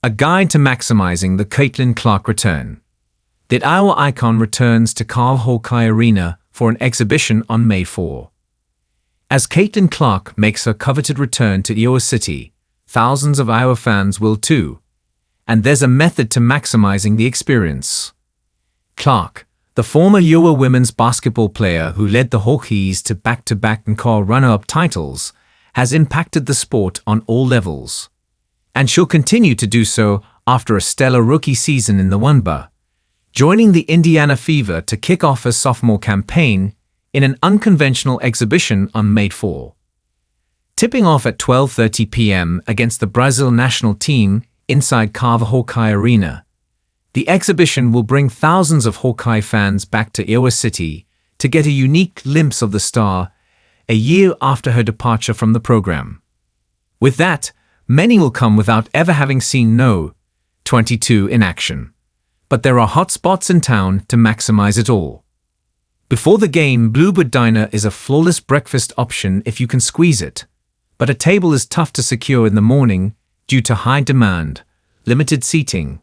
A guide to maximizing the Caitlin Clark return. The Iowa icon returns to Carver-Hawkeye Arena for an exhibition on May 4. As Caitlin Clark makes her coveted return to Iowa City, thousands of Iowa fans will too. And there's a method to maximizing the experience. Clark, the former Iowa women's basketball player who led the Hawkeyes to back-to-back NCAA runner-up titles, has impacted the sport on all levels. And she'll continue to do so after a stellar rookie season in the wnba, joining the Indiana Fever to kick off her sophomore campaign in an unconventional exhibition on May 4. Tipping off at 12:30 p.m. against the Brazil national team inside Carver-Hawkeye Arena, the exhibition will bring thousands of Hawkeye fans back to Iowa City to get a unique glimpse of the star a year after her departure from the program. With that, many will come without ever having seen No. 22 in action. But there are hotspots in town to maximize it all. Before the game, Bluebird Diner is a flawless breakfast option if you can squeeze it. But a table is tough to secure in the morning due to high demand, limited seating,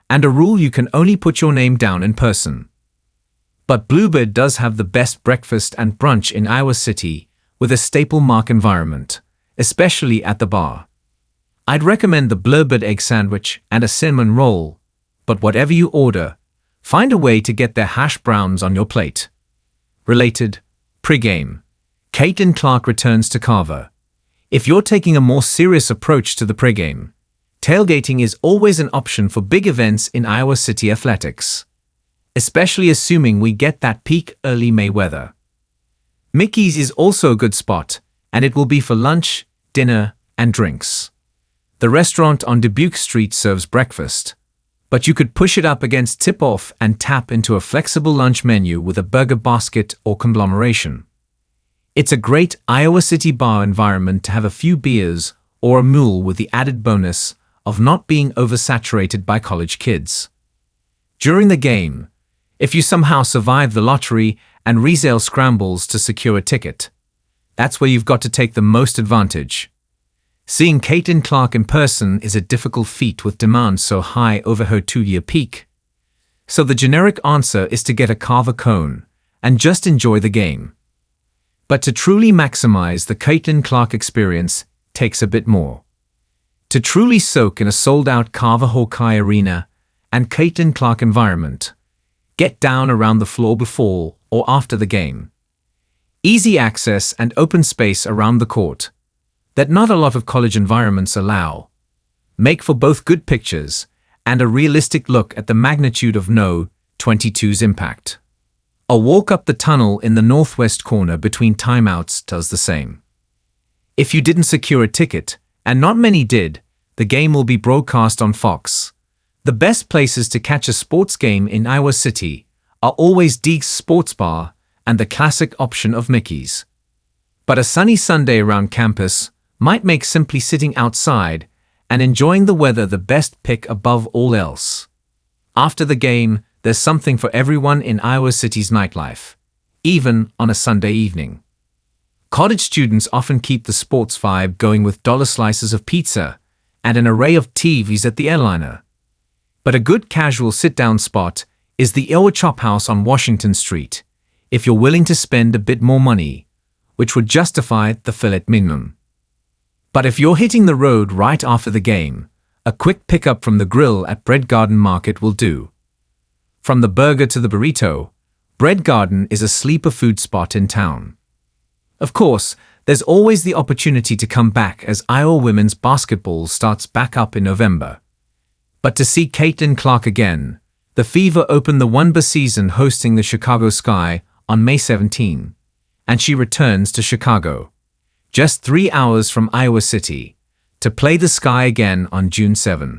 and a rule you can only put your name down in person. But Bluebird does have the best breakfast and brunch in Iowa City with a staple mark environment, especially at the bar. I'd recommend the Bluebird egg sandwich and a cinnamon roll, but whatever you order, find a way to get their hash browns on your plate. Related, pre-game, Caitlin Clark returns to Carver. If you're taking a more serious approach to the pre-game, tailgating is always an option for big events in Iowa City athletics, especially assuming we get that peak early May weather. Micky's is also a good spot, and it will be for lunch, dinner, and drinks. The restaurant on Dubuque Street serves breakfast, but you could push it up against tip-off and tap into a flexible lunch menu with a burger basket or conglomeration. It's a great Iowa City bar environment to have a few beers or a mule with the added bonus of not being oversaturated by college kids. During the game, if you somehow survive the lottery and resale scrambles to secure a ticket, that's where you've got to take the most advantage. Seeing Caitlin Clark in person is a difficult feat with demand so high over her 2-year peak. So the generic answer is to get a Carver cone and just enjoy the game. But to truly maximize the Caitlin Clark experience takes a bit more. To truly soak in a sold-out Carver-Hawkeye Arena and Caitlin Clark environment, get down around the floor before or after the game. Easy access and open space around the court that not a lot of college environments allow, make for both good pictures and a realistic look at the magnitude of No. 22's impact. A walk up the tunnel in the northwest corner between timeouts does the same. If you didn't secure a ticket, and not many did, the game will be broadcast on Fox. The best places to catch a sports game in Iowa City are always Deke's Sports Bar and the classic option of Micky's. But a sunny Sunday around campus might make simply sitting outside and enjoying the weather the best pick above all else. After the game, there's something for everyone in Iowa City's nightlife, even on a Sunday evening. College students often keep the sports vibe going with dollar slices of pizza and an array of TVs at the Airliner. But a good casual sit-down spot is the Iowa Chop House on Washington Street, if you're willing to spend a bit more money, which would justify the filet mignon. But if you're hitting the road right after the game, a quick pickup from the grill at Bread Garden Market will do. From the burger to the burrito, Bread Garden is a sleeper food spot in town. Of course, there's always the opportunity to come back as Iowa women's basketball starts back up in November. But to see Caitlin Clark again, the Fever opened the wnba season hosting the Chicago Sky on May 17, and she returns to Chicago, just 3 hours from Iowa City, to play the Sky again on June 7.